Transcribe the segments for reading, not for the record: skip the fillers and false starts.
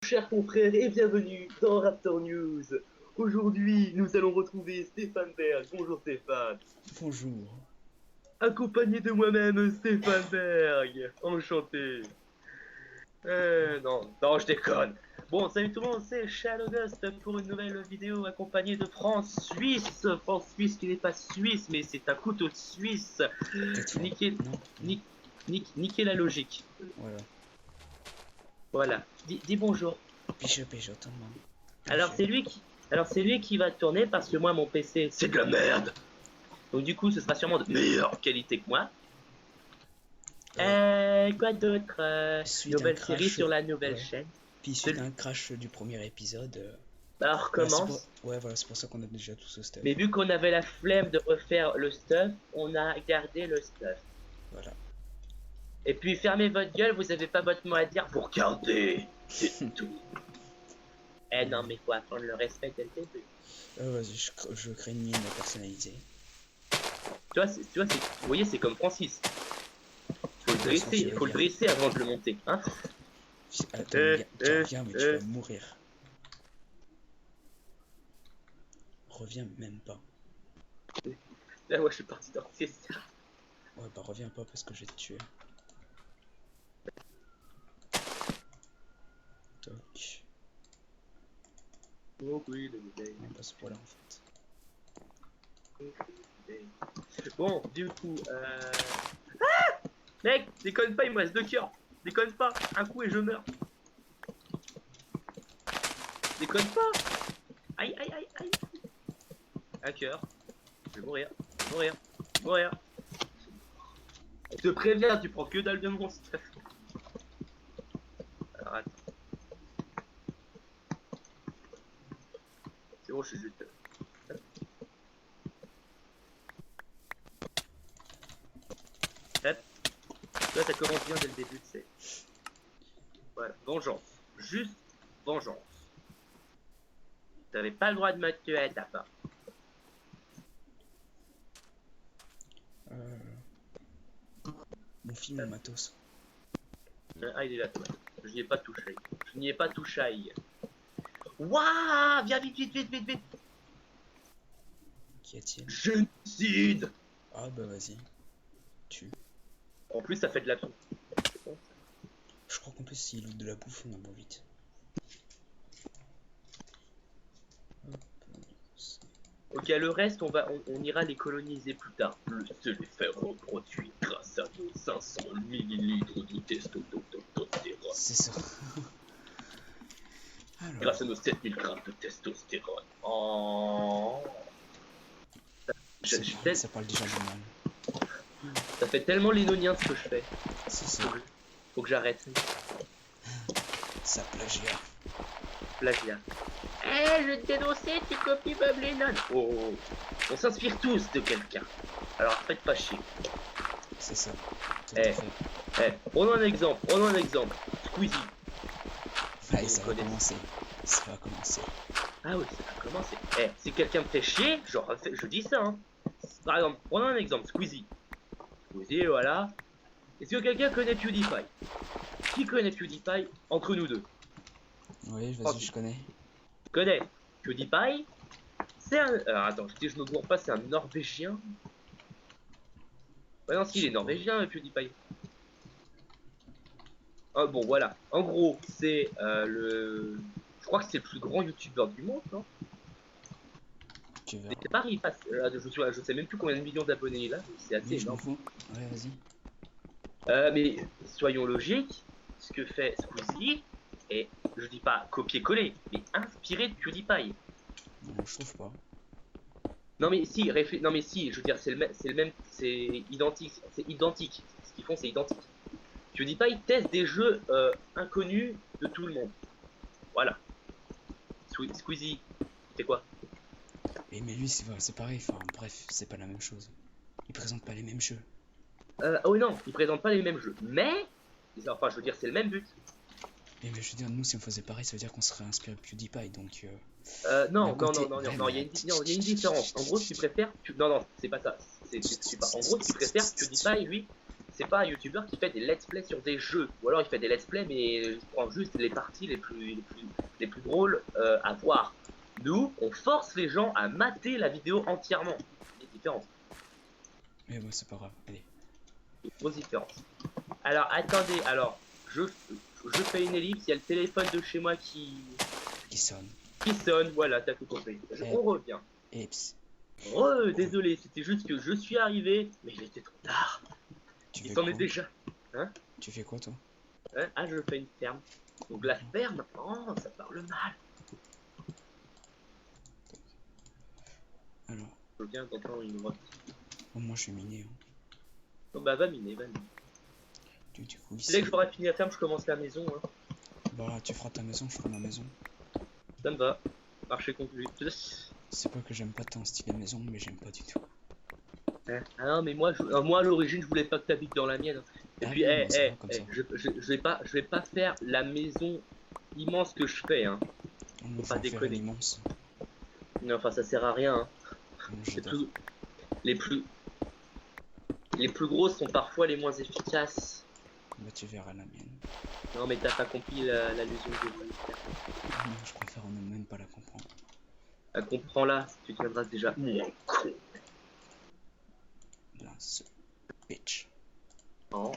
chers confrères, et bienvenue dans Raptor News. Aujourd'hui, nous allons retrouver Stéphane Berg. Bonjour Stéphane. Bonjour. Accompagné de moi-même, Stéphane Berg. Enchanté. Non, je déconne. Bon, salut tout le monde, c'est Shadowdust pour une nouvelle vidéo accompagnée de France-Suisse. France-Suisse qui n'est pas suisse, mais c'est un couteau de Suisse. Niquer, niquer la logique. Voilà. Voilà. Dis bonjour. Pigeot, tout le monde. Alors c'est lui qui va tourner parce que moi mon PC c'est de la merde. Donc du coup ce sera sûrement de meilleure qualité que moi. Quoi d'autre nouvelle série sur la nouvelle chaîne. Puis suite un crash du premier épisode. Alors recommence. Ouais voilà, c'est pour ça qu'on a déjà tout ce stuff. Mais vu qu'on avait la flemme de refaire le stuff, on a gardé le stuff. Voilà. Et puis fermez votre gueule, vous avez pas votre mot à dire, vous regardez. C'est tout. Eh non mais faut apprendre le respect dès le début. Vas-y, je crée une mine personnalisée. Tu vois, vous voyez, c'est comme Francis. Faut le dresser avant de le monter, hein. Attends, reviens, mais tu vas mourir. Reviens même pas. Là, ouais, je suis parti dans le ça. Ouais, bah reviens pas parce que je vais te tuer. Toc. Oh oui, le bouteille. On passe pour là en fait. Bon, du coup, Ah mec, déconne pas, il me reste 2 cœurs. Déconne pas, un coup et je meurs. Déconne pas. Aïe. Un cœur. Je vais mourir. Je te préviens, tu prends que dalle de monstre. Alors attends. C'est bon, je suis juste. Hop. Là, ça commence bien dès le début, tu sais. Voilà, vengeance. Juste vengeance. T'avais pas le droit de me tuer à ta part. Mon film matos. Ah, il est là, toi. Je n'y ai pas touché. Waouh, viens vite. Qu'y a-t-il? Génocide. Ah bah vas-y. Tue. En plus, ça fait de la bouffe. Je crois qu'en plus, s'il loot de la bouffe, on a bon vite. Ok, le reste, on ira les coloniser plus tard. Se les faire reproduire grâce à nos 500 millilitres de testostérone. C'est ça. Alors... Grâce à nos 7000 grammes de testostérone. Oh. Ça parle déjà du mal. Ça fait tellement lénonien ce que je fais. C'est ça. Faut que j'arrête. Ça Plagiat. Je te dénonçais, tu copies Bob Lennon. Oh. On s'inspire tous de quelqu'un. Alors faites pas chier. C'est ça. Tout à fait. Prenons un exemple. Squeezie. Allez, ça va commencer. Ah oui, ça va commencer. Si quelqu'un me fait chier, je dis ça. Hein. Par exemple, prenons un exemple. Squeezie, voilà. Est-ce que quelqu'un connaît PewDiePie? Qui connaît PewDiePie entre nous deux? Oui, vas-y, je connais. Connais PewDiePie? C'est un... Alors attends, je me gourre pas, c'est un Norvégien. Ouais non, si, il est norvégien, PewDiePie. Ah bon, voilà. En gros, c'est le... Je crois que c'est le plus grand youtubeur du monde, non? C'est pas, il passe... je sais même plus combien de millions d'abonnés il a, c'est assez énorme. Ouais, vas-y. Mais soyons logiques, ce que fait Squeezie est, je dis pas copier-coller, mais inspiré de PewDiePie. Non, je trouve pas. Non mais si, je veux dire, c'est le même, c'est identique. Ce qu'ils font, c'est identique. PewDiePie teste des jeux inconnus de tout le monde. Voilà. Squeezie, c'est quoi? Mais lui, c'est pareil, enfin bref, c'est pas la même chose. Il présente pas les mêmes jeux. Oh non, il présente pas les mêmes jeux, mais... Enfin, je veux dire, c'est le même but. Mais je veux dire, nous, si on faisait pareil, ça veut dire qu'on serait inspiré de PewDiePie, donc... Non, il y a une différence. En gros, tu préfères... Non, c'est pas ça. En gros, tu préfères PewDiePie, lui, c'est pas un youtubeur qui fait des let's play sur des jeux. Ou alors il fait des let's play mais il prend juste les parties les plus drôles à voir. Nous, on force les gens à mater la vidéo entièrement. Il y a une différence. Mais bon, c'est pas grave. Allez. Il y a une grosse différence. Alors, attendez, alors, je fais une ellipse, il y a le téléphone de chez moi qui sonne. Voilà, t'as tout compris. On revient. Eps. Désolé, c'était juste que je suis arrivé, mais il était trop tard. Il s'en est déjà. Hein? Tu fais quoi, toi? Hein? Ah, je fais une ferme. Donc la ferme, oh, ça parle mal. Alors. Je viens d'entendre une voix. Oh, moi, je suis miné. Hein. Oh, bah, va miner, va miner. Du coup, ici... Dès que j'aurai fini la ferme, je commence la maison. Hein. Bah, tu feras ta maison, je ferai ma maison. Ça me va. Marché conclu. C'est pas que j'aime pas ton style de maison, mais j'aime pas du tout. Hein? Ah non, mais moi, moi à l'origine, je voulais pas que t'habites dans la mienne. Et puis, je vais pas faire la maison immense que je fais. Hein. Faut pas déconner. Immense. Non, enfin, ça sert à rien. Hein. Les plus grosses sont parfois les moins efficaces. Bah, tu verras la mienne. Non, mais t'as pas compris l'allusion que je voulais faire. Non, je préfère ne même pas la comprendre. Comprends-la, tu deviendras déjà moins con. Lance. Bitch. Oh.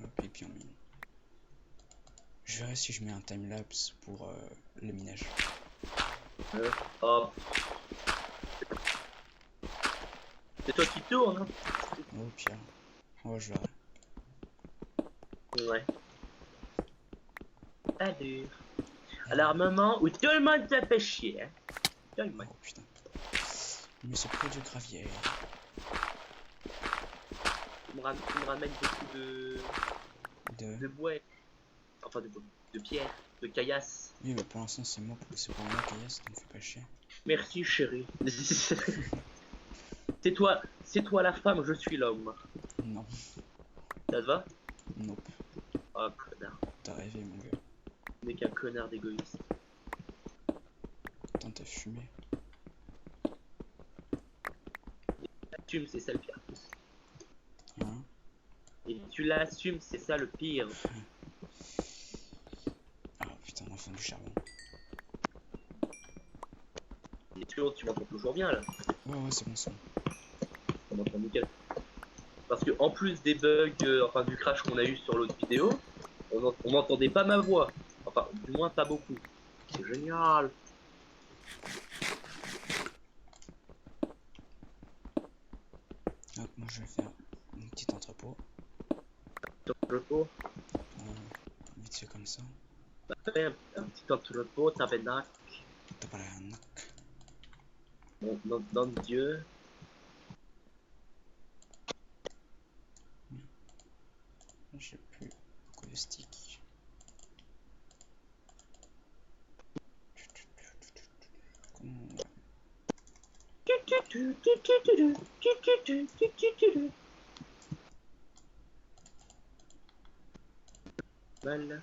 Hop, et puis on mine. Je verrai si je mets un timelapse pour le minage. Hop. C'est toi qui tourne, hein? Oh, Pierre. Oh, je verrai. Ouais. Allez. Alors, moment où tout le monde te fait chier. Hein? Oh putain. Mais c'est près du gravier. Tu me ramènes beaucoup de bois. Enfin, de pierre, de caillasse. Oui, mais pour l'instant, c'est moi caillasse, donc fais pas chier. Merci, chérie. C'est toi la femme, je suis l'homme. Non. Ça te va? Nope. Oh, connard. T'as rêvé, mon gars. N'est qu'un connard d'égoïste. Attends, t'as fumé. L'assume, c'est ça le pire. Hein? Et tu l'assumes, c'est ça le pire. Ah putain, enfin du charbon. Et tu m'entends toujours bien là? Ouais, c'est bon, ça. On m'entend nickel. Parce que en plus des bugs, enfin du crash qu'on a eu sur l'autre vidéo, on n'entendait pas ma voix. Enfin, du moins pas beaucoup. C'est génial. Hop, moi je vais faire un petit entrepôt. Entrepôt. Vite fait comme ça. Un petit entrepôt, tabernacle. Tabarnak. Nom de Dieu. J'ai plus beaucoup de sticks. Comment on va... Voilà.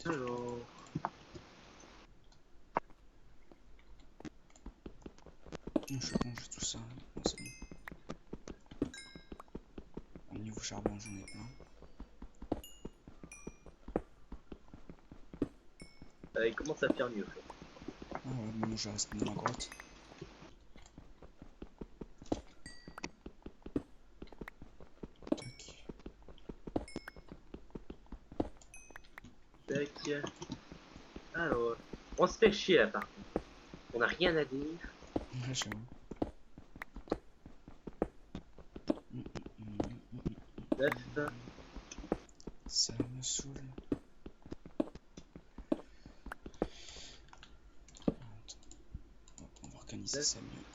Alors. Je range tout ça. Bon, c'est bon. Au niveau charbon, j'en ai plein. Il commence à faire mieux. Ah ouais, mais moi je reste dans la grotte. Tac. Alors, on se fait chier là par contre. On n'a rien à dire. Ouais, j'avoue. Neuf. Ça me saoule. Attends. On va organiser ça mieux.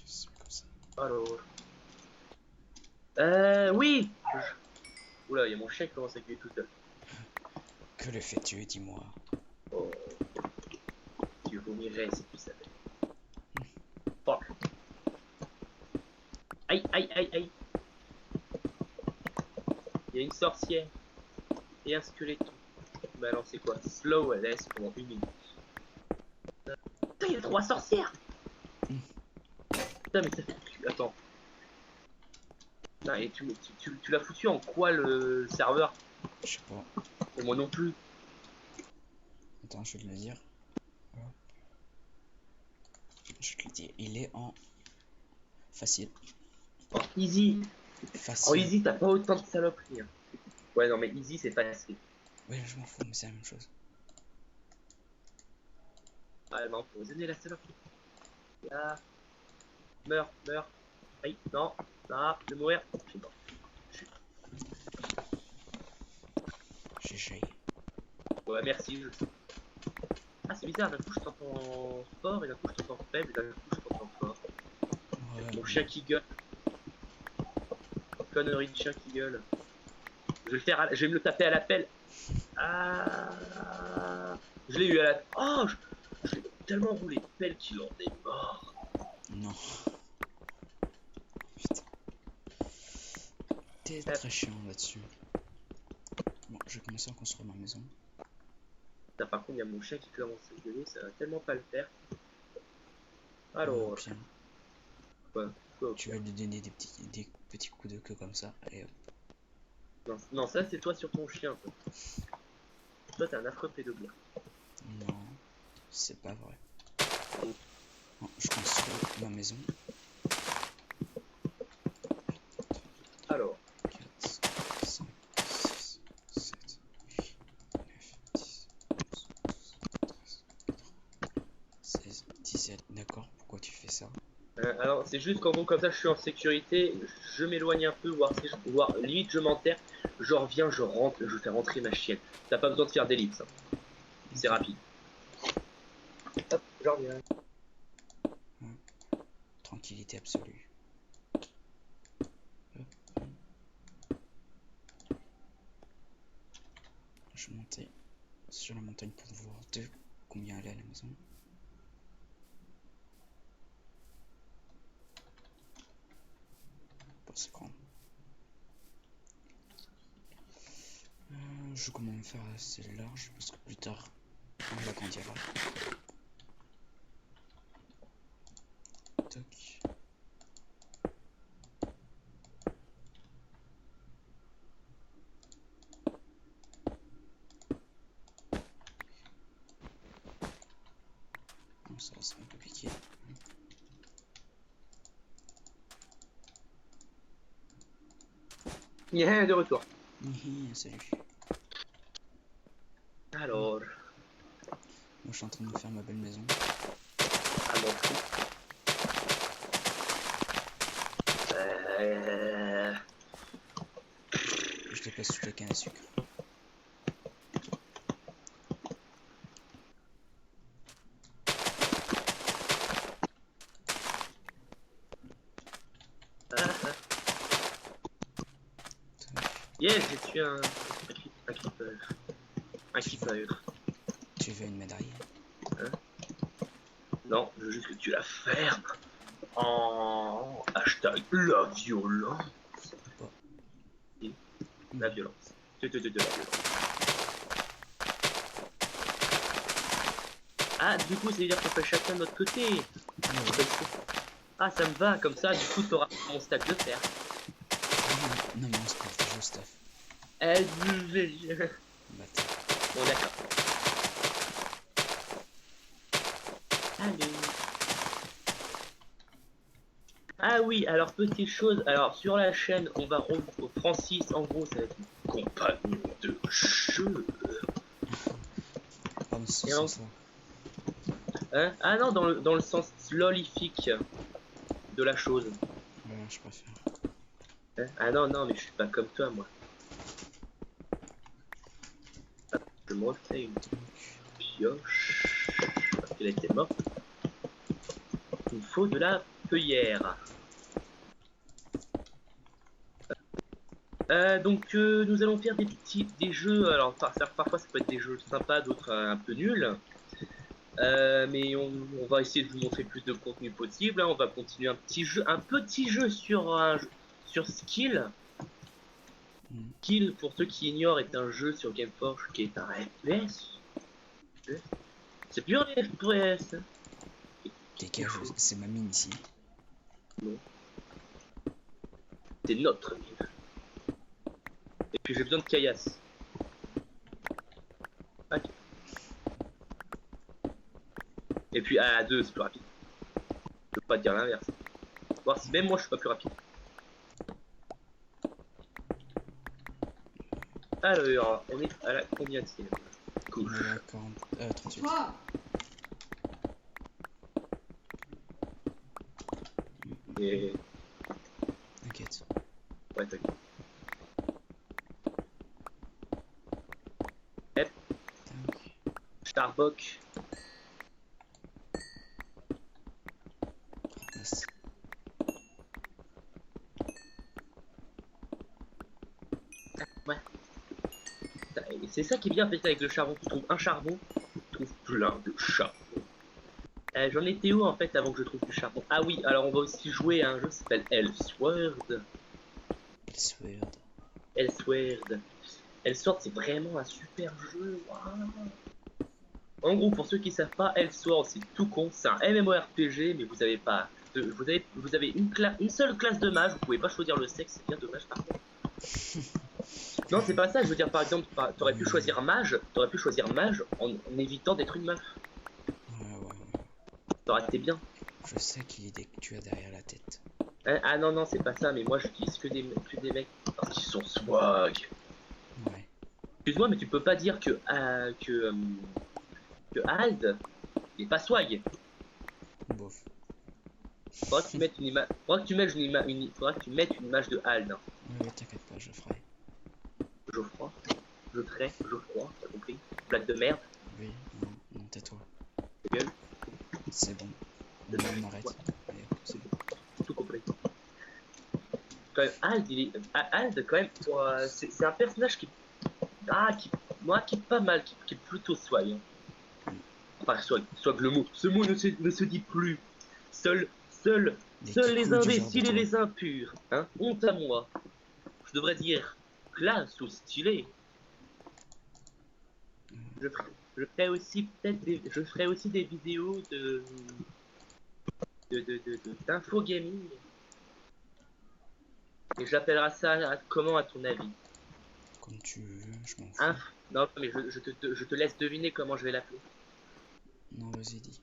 C'est comme ça. Alors. Oui. Oula, il y a mon chien qui commence à crier tout seul. Que le fais-tu, dis-moi? Oh. Tu vomirais si tu savais. Fuck. Aïe, aïe, aïe, aïe. Il y a une sorcière et un squelette. m'a lancé quoi? Slow LS pendant 1 minute. Putain, il y a 3 sorcières. Putain, mais ça fait... Attends. Putain, et tu l'as foutu en quoi le serveur? Je sais pas. Et moi non plus. Attends, je vais te le dire. Hop. Je te le dis. Il est en facile. En easy. Facile. En easy, t'as pas autant de saloperies. Hein. Ouais, non, mais easy, c'est facile. Ouais, je m'en fous, mais c'est la même chose. Ah non, faut donner la saloperie. Là. Meurs, meurs. Aïe, non. Ah, je vais mourir. Je suis mort. J'essaye. Ouais, merci. Ah, c'est bizarre, d'un coup je t'entends fort, et d'un coup je t'entends faible, et d'un coup je t'entends fort. Ouais, Mon chien qui gueule. Connerie de chien qui gueule. Je vais le faire, je vais me le taper à la pelle. Ah, je l'ai eu à la... Oh, je l'ai tellement roulé de pelle qu'il en est mort. non. Putain. T'es très chiant là-dessus. Bon, je vais commencer à construire ma maison. Putain, par contre, il y a mon chien qui commence à gueuler, ça va tellement pas le faire. Alors... Bien. Quoi, Tu vas lui donner des petits coups de queue comme ça. Allez hop. Non, non, ça c'est toi sur ton chien. Toi, toi t'es un affreux pédophile. Non, c'est pas vrai. Bon, je construis ma maison. Alors... 4, 5, 6, 7, 8, 9, 10, 11, 12, 13, 14, 16, 17. D'accord, pourquoi tu fais ça? Alors c'est juste qu'en gros comme ça je suis en sécurité, je m'éloigne un peu, voir limite je m'enterre, je reviens, je rentre, je fais rentrer ma chienne. T'as pas besoin de faire d'ellipse, hein. C'est rapide. Hop, je reviens. Tranquillité absolue. Hop. Je montais sur la montagne pour voir de combien elle est à la maison. Pas c'est grand. Je commence à me faire assez large parce que plus tard on l'agrandira. Toc. Bon, ça c'est un peu piqué. Yeah, de retour. Salut. Alors... Moi je suis en train de me faire ma belle maison. Ah mon fou. Je déplace toutes les cannes à sucre. Yeah, j'ai tué un creeper. Un creeper. Tu veux une médaille? Hein? Non, je veux juste que tu la fermes. En hashtag la violence. Bon. La violence. De la violence. Ah, du coup, ça veut dire qu'on fait chacun de notre côté. Ah, ça me va, comme ça, du coup, t'auras mon stack de fer. Non, mais on se parle toujours stuff. Bon, d'accord. Allez. Ah oui, alors petite chose, alors sur la chaîne, on va Francis, en gros, ça va être une compagnon de jeu. Ah, mais c'est ça. Hein? Ah non, dans le sens lolifique de la chose. Ouais, je préfère. Hein? Ah non, non, mais je suis pas comme toi, moi. Je me refais une pioche. Parce qu'elle était morte. Il me faut de la feuillère. Donc nous allons faire des jeux, alors parfois ça peut être des jeux sympas, d'autres un peu nuls. Mais on va essayer de vous montrer plus de contenu possible, hein. On va continuer un petit jeu sur skill. Kill, pour ceux qui ignorent, est un jeu sur Gameforge qui est un FPS. C'est plus un FPS. Dégage, c'est ma mine ici. Non. C'est notre mine. Et puis j'ai besoin de caillasse. Ok. Et puis à 2 c'est plus rapide. Je peux pas te dire l'inverse. Voir si même moi je suis pas plus rapide. Alors, on est à la combien de ciel? On est à 38. Et... T'inquiète. Ouais, t'inquiète. Hep. Starbuck. Ramasse. Ouais. C'est ça qui est bien fait avec le charbon. Tu trouves un charbon, tu trouves plein de charbon. J'en étais où en fait avant que je trouve du charbon? Ah oui, alors on va aussi jouer à un jeu qui s'appelle Elsword. Elsword, c'est vraiment un super jeu. Wow. En gros, pour ceux qui savent pas, Elsword c'est tout con, c'est un MMORPG, mais vous avez pas, vous avez une seule classe de mage, vous pouvez pas choisir le sexe, c'est bien dommage par contre. Non, c'est pas ça, je veux dire par exemple, t'aurais pu choisir mage en évitant d'être une meuf. Ouais. Ça aurait été bien. Je sais qu'il est que tu as derrière la tête. Ah non, c'est pas ça, mais moi j'utilise que des mecs parce qu'ils sont swag. Ouais. Excuse-moi, mais tu peux pas dire que Hald il est pas swag. Bof. Faudra que tu mettes une image. Faudra que tu mettes une image de Hald. Hein. Ouais, t'inquiète pas, je ferai. Geoffroy, Geoffroy, t'as compris? Blague de merde. Oui, non, tais-toi. Ta gueule. C'est bon. On arrête. Ouais. Allez, C'est bon. Tout compris. Quand même, Hald, quand même, c'est un personnage qui est pas mal, qui est plutôt swag. Hein. Enfin, swag le mot. Ce mot ne se dit plus. Seuls les imbéciles et les impurs. Hein, honte à moi. Je devrais dire classe ou stylé. Je ferai aussi des vidéos d'info gaming. Et j'appellerai ça comment à ton avis? Comme tu veux, je m'en fous. Non, mais je te laisse deviner comment je vais l'appeler. Non, vas-y, dis.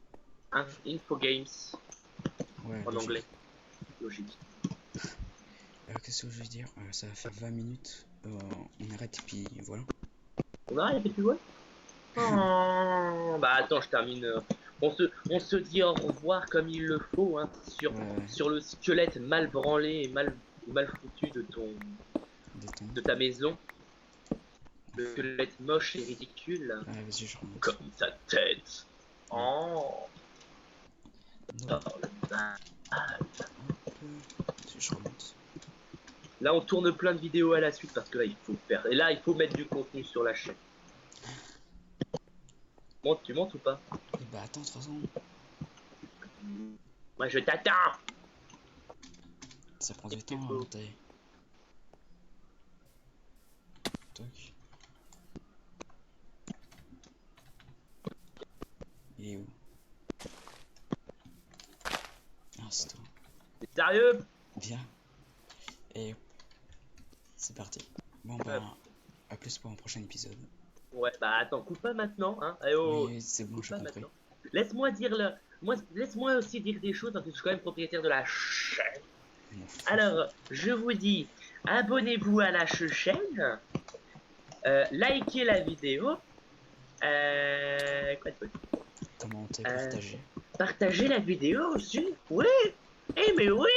Info Games. Ouais, En logique. anglais. Logique. Qu'est-ce que je veux dire? Ça va faire 20 minutes. On arrête et puis voilà. On arrête et puis ouais. Oh, bah attends, je termine. On se dit au revoir comme il le faut, hein, sur le squelette mal branlé et mal foutu de ta maison. Le squelette moche et ridicule. Ouais, vas-y, je remonte. Comme ta tête. Oh. Non. Je remonte. Là, on tourne plein de vidéos à la suite parce que là, il faut faire. Et là, il faut mettre du contenu sur la chaîne. Monte, tu montes ou pas? Bah attends, de toute façon. Moi, je t'attends. Ça prend du temps à monter. Toc. Il est où? Ah, c'est toi. T'es sérieux? Viens. Et c'est parti. Bon bah, à plus pour un prochain épisode. Ouais, bah attends, coupe pas maintenant, hein. Allez, oh, oui, c'est bon, j'ai compris. Laisse-moi aussi dire des choses parce que je suis quand même propriétaire de la chaîne. Alors, je vous dis, abonnez-vous à la chaîne, likez la vidéo, quoi de plus? Commentez, partagez. Partagez la vidéo aussi, oui. Mais oui.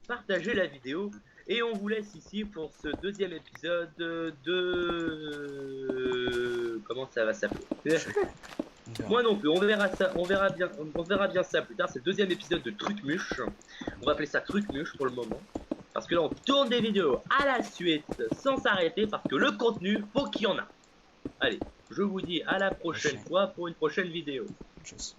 Partagez la vidéo. Et on vous laisse ici pour ce deuxième épisode de... Comment ça va s'appeler? Moi non plus, on verra bien ça plus tard. C'est le deuxième épisode de Trucmuche. On va appeler ça Trucmuche pour le moment. Parce que là on tourne des vidéos à la suite sans s'arrêter parce que le contenu, faut qu'il y en a. Allez, je vous dis à la prochaine fois pour une prochaine vidéo. Tchuss.